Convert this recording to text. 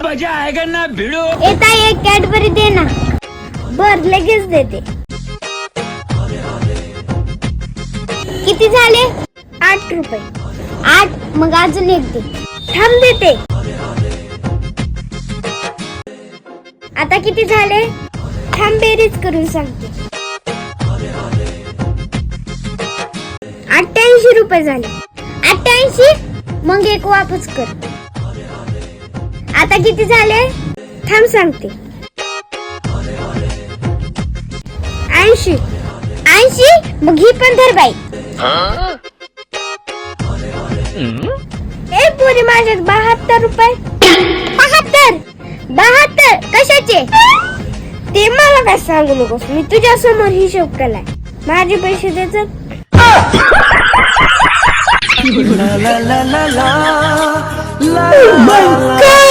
मजा आएगा ना भिड़ो. येता एक कॅडबरी दे ना. बर लगेच देते. किती झाले? 8 रुपये. 8 मग अजून एक दे. थांब देते. आता किती झाले? थांब बेरीज करून सांगते. 88 रुपये झाले. 88 मग एक वापस कर. आता किती झाले? थांब सांगते. 80. 80 मग ही पण धर बाई. ए पुरी माझ्यात 72 रुपये. 72 कशाचे? ते मला काय सांगू नकोस. मी तुझ्या समोर हिशोब केलाय. माझे पैसे द्यायचं. La la la la la la Oh my God!